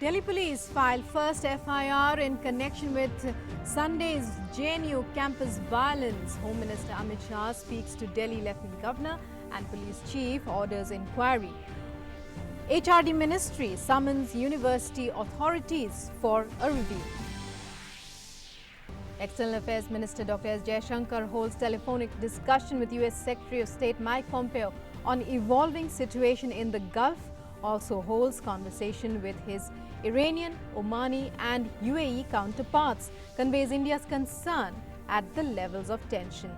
Delhi police filed first FIR in connection with Sunday's JNU campus violence. Home Minister Amit Shah speaks to Delhi Lieutenant Governor and Police Chief, orders inquiry. HRD Ministry summons university authorities for a review. External Affairs Minister Dr. S. Jaishankar holds telephonic discussion with US Secretary of State Mike Pompeo on evolving situation in the Gulf. Also holds conversation with his Iranian, Omani and UAE counterparts. Conveys India's concern at the levels of tension.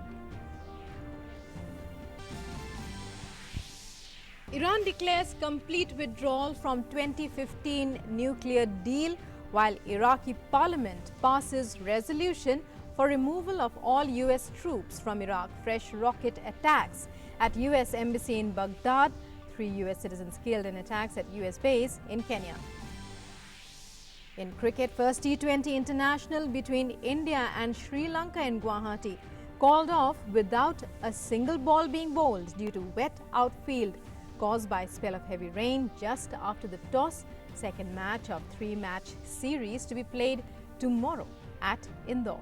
Iran declares complete withdrawal from 2015 nuclear deal, while Iraqi parliament passes resolution for removal of all US troops from Iraq. Fresh rocket attacks at US embassy in Baghdad. 3 US citizens killed in attacks at US base in Kenya. In cricket, first T20 international between India and Sri Lanka in Guwahati called off without a single ball being bowled due to wet outfield caused by a spell of heavy rain just after the toss. Second match of 3-match series to be played tomorrow at Indore.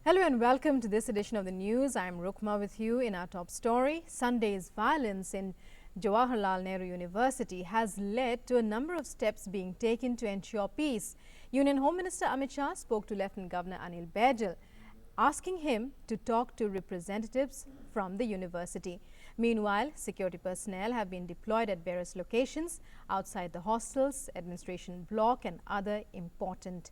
Hello and welcome to this edition of the news. I am Rukma with you. In our top story, Sunday's violence in Jawaharlal Nehru University has led to a number of steps being taken to ensure peace. Union Home Minister Amit Shah spoke to Lieutenant Governor Anil Baijal, asking him to talk to representatives from the university. Meanwhile, security personnel have been deployed at various locations outside the hostels, administration block and other important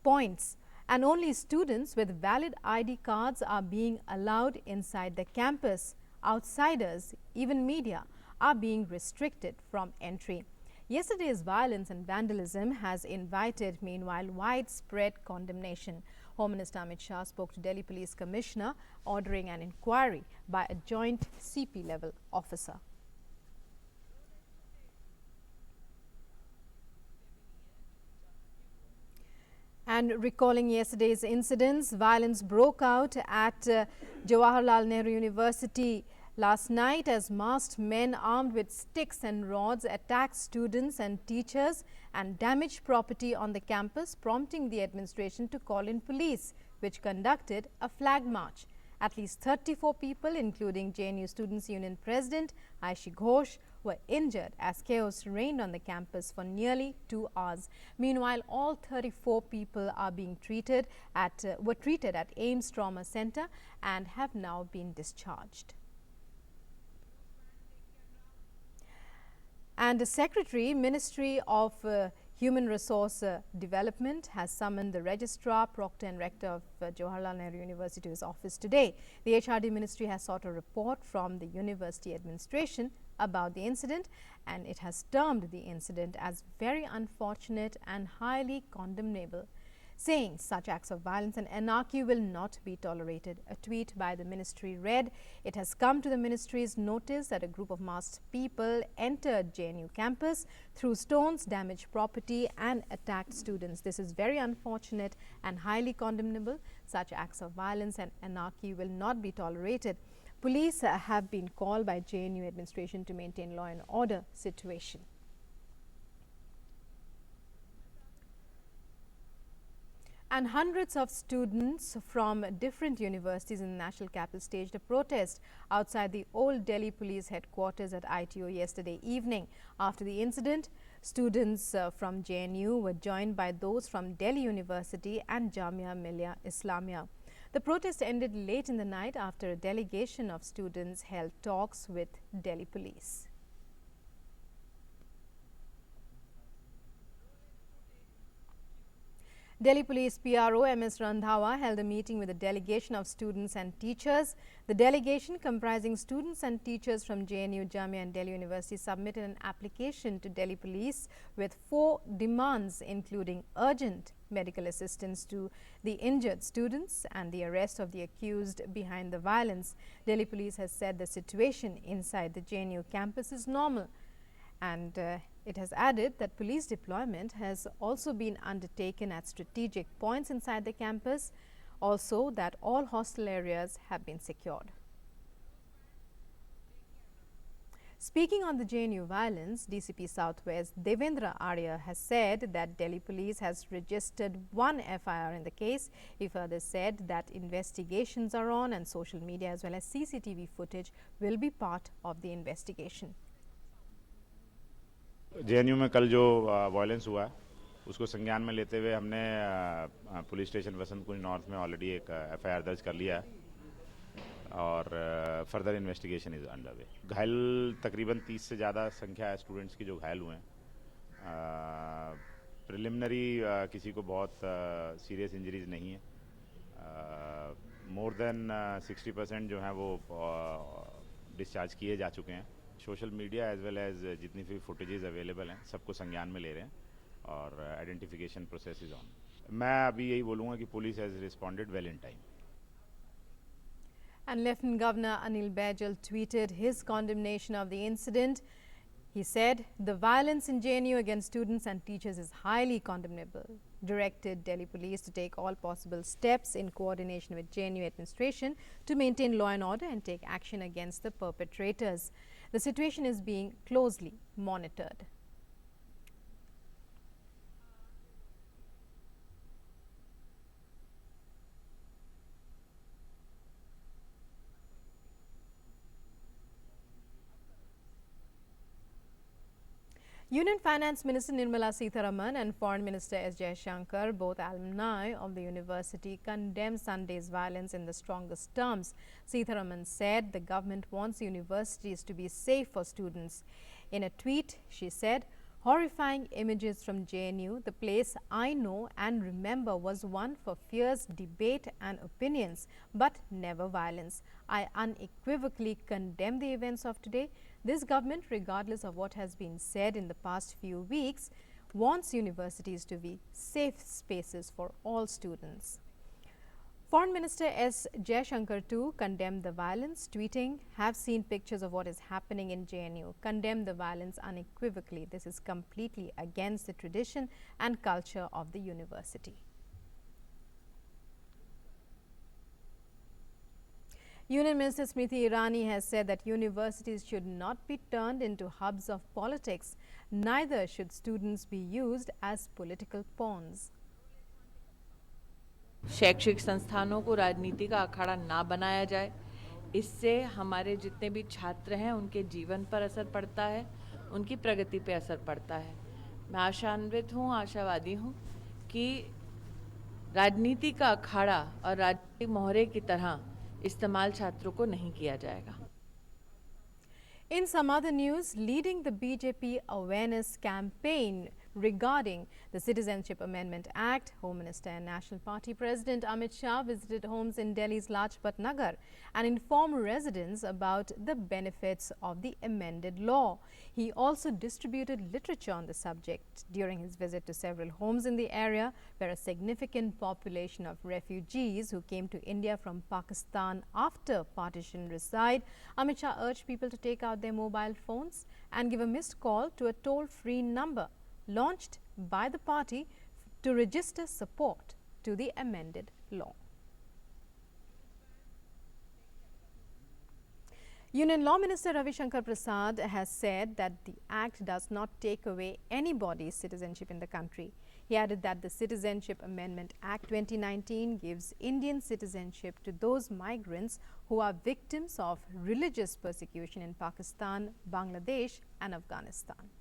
points. And only students with valid ID cards are being allowed inside the campus. Outsiders, even media, are being restricted from entry. Yesterday's violence and vandalism has invited, meanwhile, widespread condemnation. Home Minister Amit Shah spoke to Delhi Police Commissioner, ordering an inquiry by a joint CP-level officer. And recalling yesterday's incidents, violence broke out at Jawaharlal Nehru University last night as masked men armed with sticks and rods attacked students and teachers and damaged property on the campus, prompting the administration to call in police, which conducted a flag march. At least 34 people, including JNU Students Union President Aishi Ghosh, were injured as chaos reigned on the campus for nearly 2 hours. Meanwhile, all 34 people are being treated were treated at AIIMS Trauma Center and have now been discharged. And the Secretary, Ministry of Human Resource Development, has summoned the Registrar, Proctor and Rector of Jawaharlal Nehru University to his office today. The HRD Ministry has sought a report from the university administration about the incident, and it has termed the incident as very unfortunate and highly condemnable, saying such acts of violence and anarchy will not be tolerated. A tweet by the ministry read, "It has come to the ministry's notice that a group of masked people entered JNU campus, threw stones, damaged property and attacked students. This is very unfortunate and highly condemnable. Such acts of violence and anarchy will not be tolerated." Police have been called by JNU administration to maintain law and order situation. And hundreds of students from different universities in the national capital staged a protest outside the old Delhi police headquarters at ITO yesterday evening. After the incident, students from JNU were joined by those from Delhi University and Jamia Millia Islamia. The protest ended late in the night after a delegation of students held talks with Delhi police. Delhi Police PRO MS Randhawa held a meeting with a delegation of students and teachers. The delegation, comprising students and teachers from JNU, Jamia and Delhi University, submitted an application to Delhi Police with 4 demands, including urgent medical assistance to the injured students and the arrest of the accused behind the violence. Delhi Police has said the situation inside the JNU campus is normal, and it has added that police deployment has also been undertaken at strategic points inside the campus, also that all hostel areas have been secured. Speaking on the JNU violence, DCP Southwest Devendra Arya has said that Delhi police has registered one FIR in the case. He further said that investigations are on and social media as well as CCTV footage will be part of the investigation. JNU में कल जो violence हुआ उसको संज्ञान में लेते हुए हमने पुलिस स्टेशन वसंत कुंज नॉर्थ में ऑलरेडी एक FIR दर्ज कर लिया है और further investigation is under way. घायल तकरीबन 30 से ज़्यादा संख्या है स्टूडेंट्स की जो घायल हुए हैं। प्रिलिमिनरी किसी को बहुत सीरियस इंजरीज नहीं है। मोर देन 60% जो हैं वो डिस्चार्ज किए जा चुके हैं। Social media as well as जितनी भी फुटेजेस अवेलेबल हैं सबको संज्ञान में ले रहे हैं और आइडेंटिफिकेशन प्रोसेस इज ऑन। मैं अभी यही बोलूँगा कि police has responded well in time. And Lieutenant Governor Anil Baijal tweeted his condemnation of the incident. He said the violence in JNU against students and teachers is highly condemnable. Directed Delhi police to take all possible steps in coordination with JNU administration to maintain law and order and take action against the perpetrators. The situation is being closely monitored. Union Finance Minister Nirmala Sitharaman and Foreign Minister S. Jaishankar, both alumni of the university, condemned Sunday's violence in the strongest terms. Sitharaman said the government wants universities to be safe for students. In a tweet, she said, "Horrifying images from JNU, the place I know and remember was one for fierce debate and opinions, but never violence. I unequivocally condemn the events of today. This government, regardless of what has been said in the past few weeks, wants universities to be safe spaces for all students." Foreign Minister S. Jaishankar too condemned the violence, tweeting, "Have seen pictures of what is happening in JNU. Condemn the violence unequivocally. This is completely against the tradition and culture of the university." Union Minister Smriti Irani has said that universities should not be turned into hubs of politics. Neither should students be used as political pawns. शैक्षिक संस्थानों को राजनीति का अखाड़ा ना बनाया जाए। इससे हमारे जितने भी छात्र हैं उनके जीवन पर असर पड़ता है, उनकी प्रगति पर असर पड़ता है। मैं आशान्वित हूँ, आशावादी हूँ कि राजनीति का अखाड़ा और राजनीतिक मोहरे की तरह इस्तेमाल छात्रों को नहीं किया जाएगा। In some other news, leading the BJP awareness campaign regarding the Citizenship Amendment Act, Home Minister and National Party President Amit Shah visited homes in Delhi's Lajpat Nagar and informed residents about the benefits of the amended law. He also distributed literature on the subject during his visit to several homes in the area where a significant population of refugees who came to India from Pakistan after partition reside. Amit Shah urged people to take out their mobile phones and give a missed call to a toll-free number launched by the party to register support to the amended law. Union Law Minister Ravi Shankar Prasad has said that the Act does not take away anybody's citizenship in the country. He added that the Citizenship Amendment Act 2019 gives Indian citizenship to those migrants who are victims of religious persecution in Pakistan, Bangladesh and Afghanistan.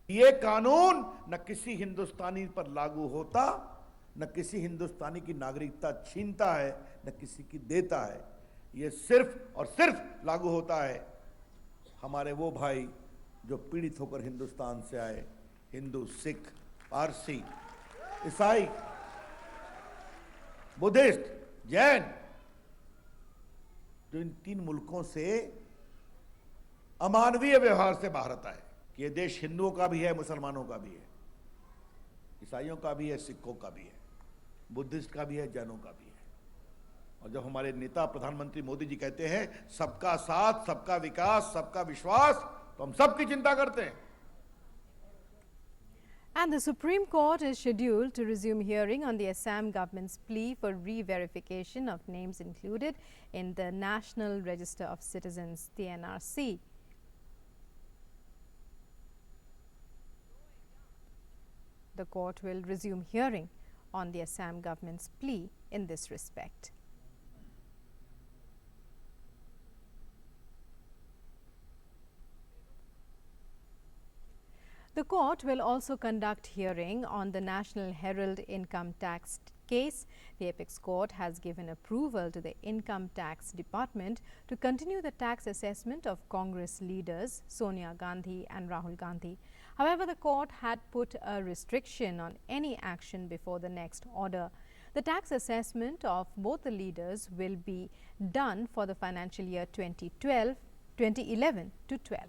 ये कानून न किसी हिंदुस्तानी पर लागू होता, न किसी हिंदुस्तानी की नागरिकता छीनता है, न किसी की देता है। ये सिर्फ और सिर्फ लागू होता है हमारे वो भाई जो पीड़ित होकर हिंदुस्तान से आए, हिंदू, सिख, पारसी, ईसाई, बुद्धिस्ट, जैन, जो इन 3 मुल्कों से अमानवीय व्यवहार से भारत आए। कि ये देश हिंदुओं का भी है, मुसलमानों का भी है, ईसाइयों का भी है, सिखों का भी है, बुद्धिस्ट का भी है, जैनों का भी है। और जब हमारे नेता प्रधानमंत्री मोदी जी कहते हैं सबका साथ, सबका विकास, सबका विश्वास, तो हम सबकी चिंता करते हैं। And the Supreme Court is scheduled to resume hearing on the Assam government's plea for re-verification of names included in the National Register of Citizens, the NRC. The court will resume hearing on the Assam government's plea in this respect. The court will also conduct hearing on the National Herald income tax case. The apex court has given approval to the Income Tax Department to continue the tax assessment of Congress leaders Sonia Gandhi and Rahul Gandhi. However, the court had put a restriction on any action before the next order. The tax assessment of both the leaders will be done for the financial year 2011 to 12.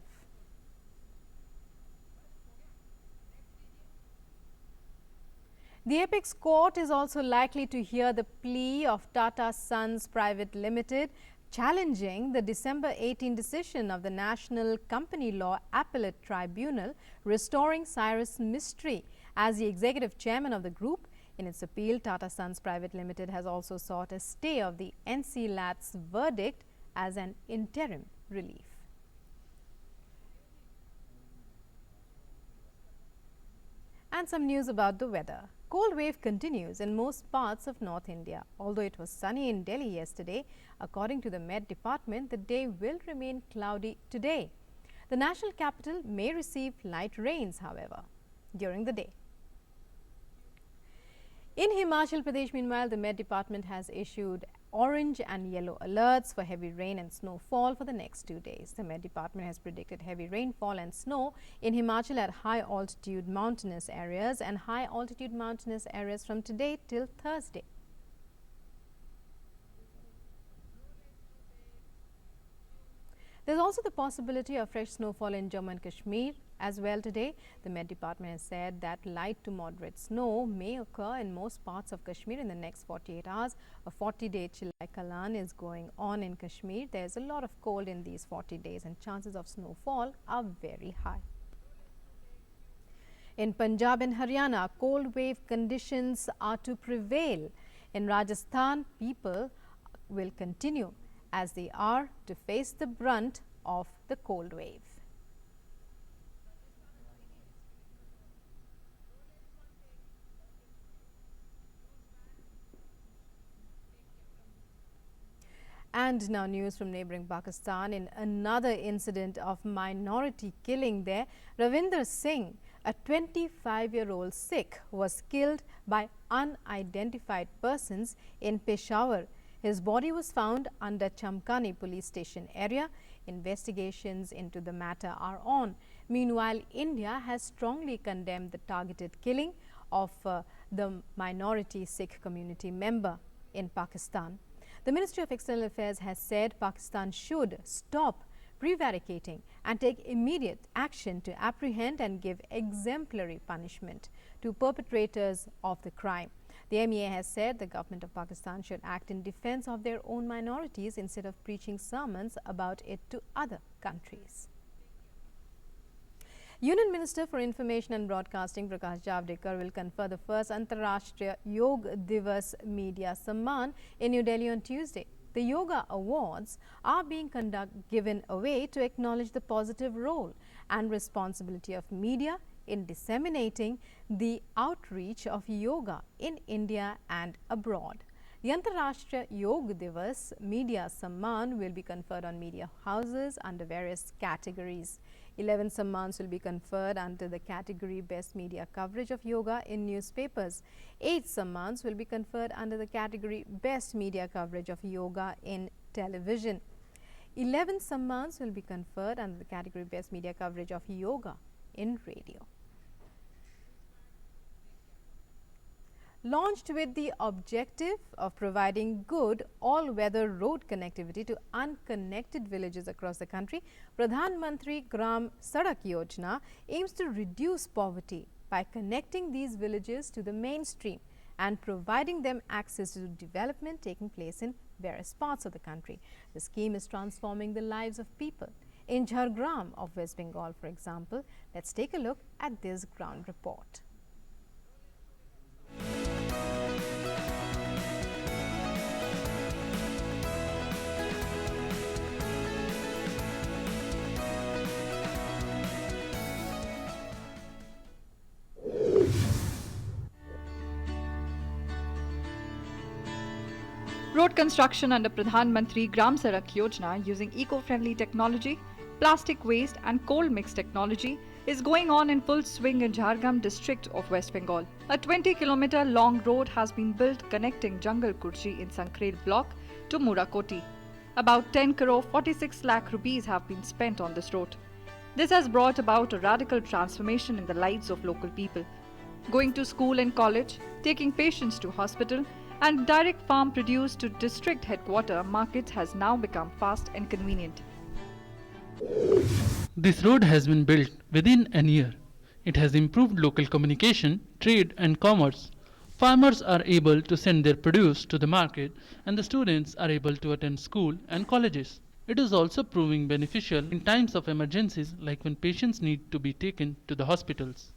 The apex court is also likely to hear the plea of Tata Sons Private Limited challenging the December 18 decision of the National Company Law Appellate Tribunal restoring Cyrus Mistry as the executive chairman of the group. In its appeal, Tata Sons Private Limited has also sought a stay of the NCLAT's verdict as an interim relief. And some news about the weather. Cold wave continues in most parts of North India. Although it was sunny in Delhi yesterday, according to the Met Department, the day will remain cloudy today. The national capital may receive light rains, however, during the day. In Himachal Pradesh, meanwhile, the Met Department has issued orange and yellow alerts for heavy rain and snowfall for the next 2 days. The Met Department has predicted heavy rainfall and snow in Himachal at high altitude mountainous areas and high altitude mountainous areas from today till Thursday. There is also the possibility of fresh snowfall in Jammu and Kashmir as well today. The Met Department has said that light to moderate snow may occur in most parts of Kashmir in the next 48 hours. A 40-day Chilai Kalan is going on in Kashmir. There is a lot of cold in these 40 days and chances of snowfall are very high. In Punjab and Haryana, cold wave conditions are to prevail. In Rajasthan, people will continue as they are to face the brunt of the cold wave. And now news from neighbouring Pakistan. In another incident of minority killing there, Ravinder Singh, a 25-year-old Sikh, was killed by unidentified persons in Peshawar. His body was found under Chamkani police station area. Investigations into the matter are on. Meanwhile, India has strongly condemned the targeted killing of the minority Sikh community member in Pakistan. The Ministry of External Affairs has said Pakistan should stop prevaricating and take immediate action to apprehend and give exemplary punishment to perpetrators of the crime. The MEA has said the government of Pakistan should act in defense of their own minorities instead of preaching sermons about it to other countries. Union Minister for Information and Broadcasting Prakash Javadekar will confer the first Antarashtriya Yoga Divas Media Samman in New Delhi on Tuesday. The Yoga Awards are being given away to acknowledge the positive role and responsibility of media in disseminating the outreach of yoga in India and abroad. The Antarashtriya Yoga Divas Media Samman will be conferred on media houses under various categories. 11 Sammans will be conferred under the category Best Media Coverage of Yoga in Newspapers. 8 Sammans will be conferred under the category Best Media Coverage of Yoga in Television. 11 Sammans will be conferred under the category Best Media Coverage of Yoga in Radio. Launched with the objective of providing good all-weather road connectivity to unconnected villages across the country, Pradhanmantri Gram Sadak Yojana aims to reduce poverty by connecting these villages to the mainstream and providing them access to development taking place in various parts of the country. The scheme is transforming the lives of people. In Jhargram of West Bengal, for example, let's take a look at this ground report. Road construction under Pradhanmantri Gram Sadak Yojana using eco-friendly technology, plastic waste and coal mix technology is going on in full swing in Jharkhand district of West Bengal. A 20-kilometer long road has been built connecting Jungle Kurji in Sankrel block to Murakoti. About 10 crore 46 lakh rupees have been spent on this road. This has brought about a radical transformation in the lives of local people. Going to school and college, taking patients to hospital, and direct farm produce to district headquarter markets has now become fast and convenient. This road has been built within a year. It has improved local communication, trade and commerce. Farmers are able to send their produce to the market and the students are able to attend school and colleges. It is also proving beneficial in times of emergencies like when patients need to be taken to the hospitals.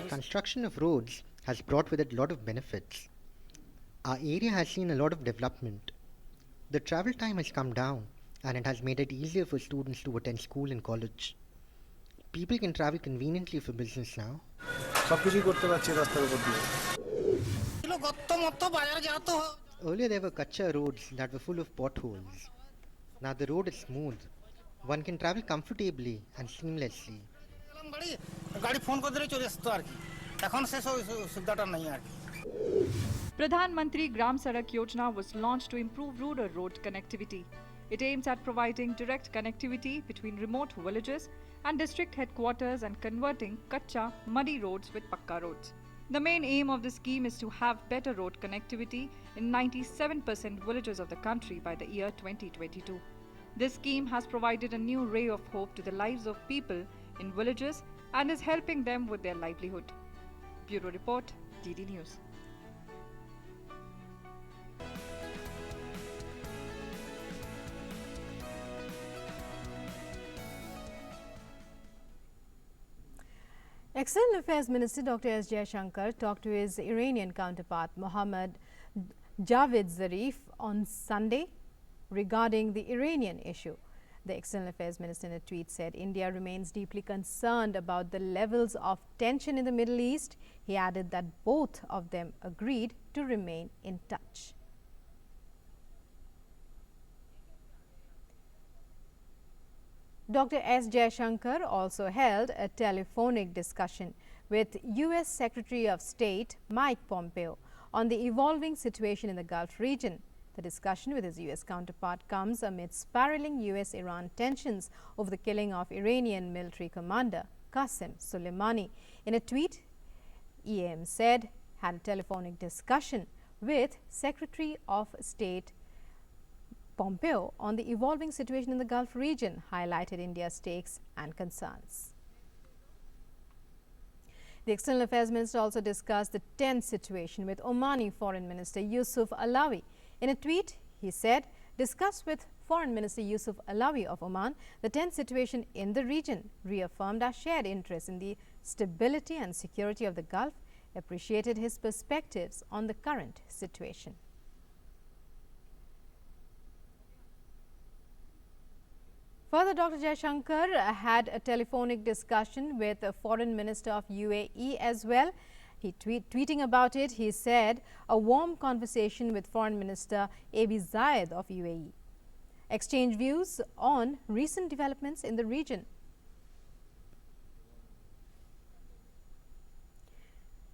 Construction of roads has brought with it a lot of benefits. Our area has seen a lot of development. The travel time has come down and it has made it easier for students to attend school and college. People can travel conveniently for business now. Earlier there were kacha roads that were full of potholes. Now the road is smooth. One can travel comfortably and seamlessly. Pradhan Mantri Gram Sadak Yojana was launched to improve rural road connectivity. It aims at providing direct connectivity between remote villages and district headquarters and converting kacha, muddy roads with pakka roads. The main aim of the scheme is to have better road connectivity in 97% villages of the country by the year 2022. This scheme has provided a new ray of hope to the lives of people in villages and is helping them with their livelihood. Bureau Report, DD News. External Affairs Minister Dr. S. Jaishankar talked to his Iranian counterpart Mohammad Javad Zarif on Sunday regarding the Iranian issue. The External Affairs Minister in a tweet said India remains deeply concerned about the levels of tension in the Middle East. He added that both of them agreed to remain in touch. Dr. S. Jaishankar also held a telephonic discussion with U.S. Secretary of State Mike Pompeo on the evolving situation in the Gulf region. The discussion with his U.S. counterpart comes amid spiraling U.S.-Iran tensions over the killing of Iranian military commander Qasem Soleimani. In a tweet, AIIMS said had a telephonic discussion with Secretary of State Pompeo on the evolving situation in the Gulf region, highlighted India's stakes and concerns. The External Affairs Minister also discussed the tense situation with Omani Foreign Minister Yusuf Alawi. In a tweet, he said, discussed with Foreign Minister Yusuf Alawi of Oman the tense situation in the region, reaffirmed our shared interest in the stability and security of the Gulf, appreciated his perspectives on the current situation. Further, Dr. Jaishankar had a telephonic discussion with the Foreign Minister of UAE as well. He tweeting about it, he said, a warm conversation with Foreign Minister Abi Zayed of UAE. Exchange views on recent developments in the region.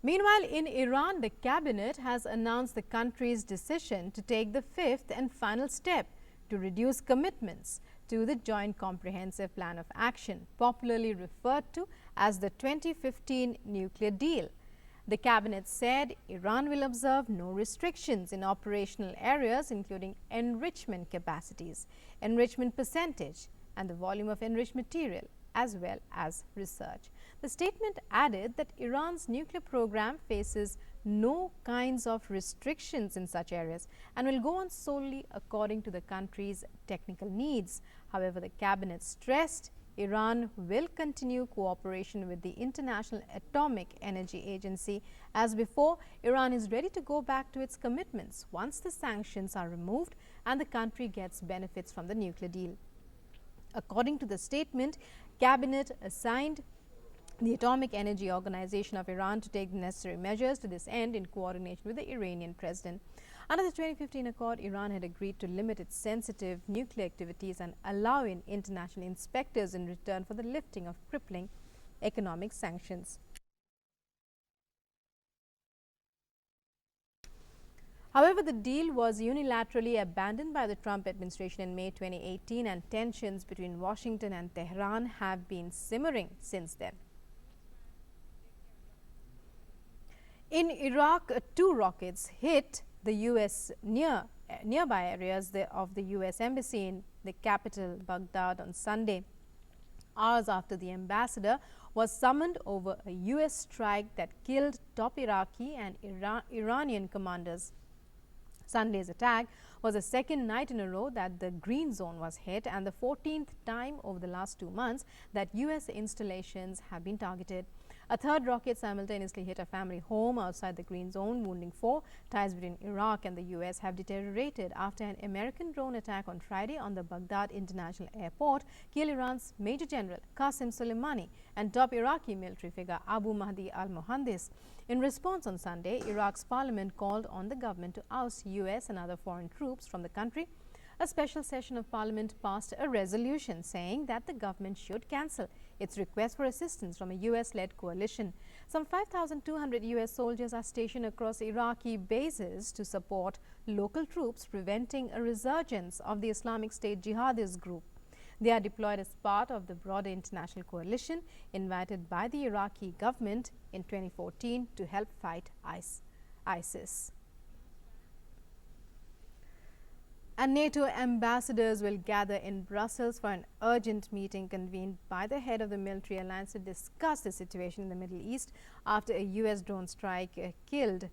Meanwhile, in Iran, the cabinet has announced the country's decision to take the fifth and final step to reduce commitments to the Joint Comprehensive Plan of Action, popularly referred to as the 2015 nuclear deal. The cabinet said Iran will observe no restrictions in operational areas, including enrichment capacities, enrichment percentage, and the volume of enriched material, as well as research. The statement added that Iran's nuclear program faces no kinds of restrictions in such areas and will go on solely according to the country's technical needs. However, the cabinet stressed Iran will continue cooperation with the International Atomic Energy Agency. As before, Iran is ready to go back to its commitments once the sanctions are removed and the country gets benefits from the nuclear deal. According to the statement, cabinet assigned the Atomic Energy Organization of Iran to take the necessary measures to this end in coordination with the Iranian president. Under the 2015 accord, Iran had agreed to limit its sensitive nuclear activities and allow in international inspectors in return for the lifting of crippling economic sanctions. However, the deal was unilaterally abandoned by the Trump administration in May 2018, and tensions between Washington and Tehran have been simmering since then. In Iraq, 2 rockets hit the U.S. nearby areas of the U.S. Embassy in the capital, Baghdad, on Sunday, hours after the ambassador was summoned over a U.S. strike that killed top Iraqi and Iranian commanders. Sunday's attack was the second night in a row that the green zone was hit and the 14th time over the last 2 months that U.S. installations have been targeted. A third rocket simultaneously hit a family home outside the green zone, wounding 4. Ties between Iraq and the U.S. have deteriorated after an American drone attack on Friday on the Baghdad International Airport killed Iran's Major General Qasem Soleimani and top Iraqi military figure Abu Mahdi al-Mohandes. In response on Sunday, Iraq's parliament called on the government to oust U.S. and other foreign troops from the country. A special session of parliament passed a resolution saying that the government should cancel its request for assistance from a U.S.-led coalition. Some 5,200 U.S. soldiers are stationed across Iraqi bases to support local troops, preventing a resurgence of the Islamic State jihadist group. They are deployed as part of the broader international coalition invited by the Iraqi government in 2014 to help fight ISIS. And NATO ambassadors will gather in Brussels for an urgent meeting convened by the head of the military alliance to discuss the situation in the Middle East after a U.S. drone strike killed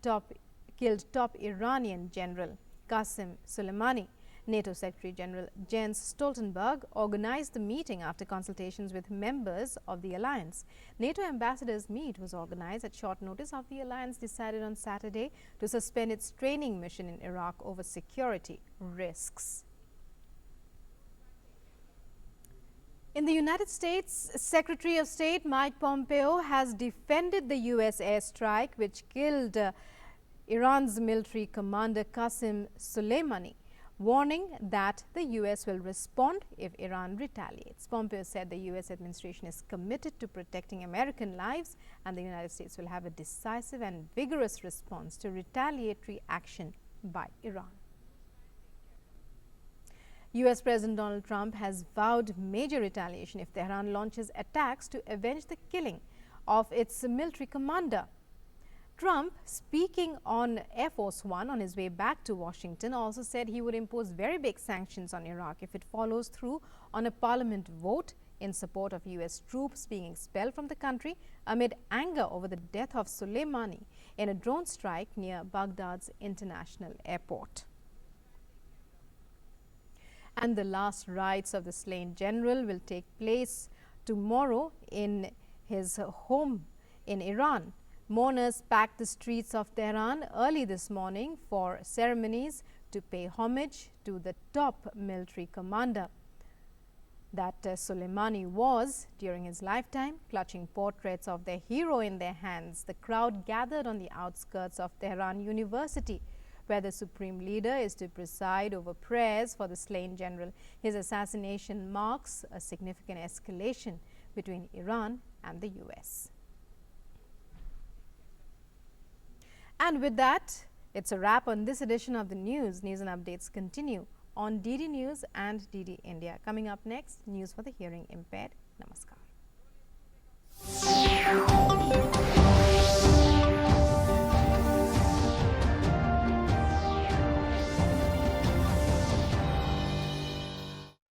top Iranian General Qasem Soleimani. NATO Secretary General Jens Stoltenberg organized the meeting after consultations with members of the alliance. NATO ambassadors' meet was organized at short notice after the alliance decided on Saturday to suspend its training mission in Iraq over security risks. In the United States, Secretary of State Mike Pompeo has defended the U.S. airstrike which killed Iran's military commander Qasem Soleimani, warning that the U.S. will respond if Iran retaliates. Pompeo said the U.S. administration is committed to protecting American lives and the United States will have a decisive and vigorous response to retaliatory action by Iran. U.S. President Donald Trump has vowed major retaliation if Tehran launches attacks to avenge the killing of its military commander. Trump, speaking on Air Force One on his way back to Washington, also said he would impose very big sanctions on Iraq if it follows through on a parliament vote in support of U.S. troops being expelled from the country amid anger over the death of Soleimani in a drone strike near Baghdad's international airport. And the last rites of the slain general will take place tomorrow in his home in Iran. Mourners packed the streets of Tehran early this morning for ceremonies to pay homage to the top military commander that Soleimani was during his lifetime. Clutching portraits of their hero in their hands, the crowd gathered on the outskirts of Tehran University, where the supreme leader is to preside over prayers for the slain general. His assassination marks a significant escalation between Iran and the U.S. And with that, it's a wrap on this edition of the news. News and updates continue on DD News and DD India. Coming up next, news for the hearing impaired. Namaskar.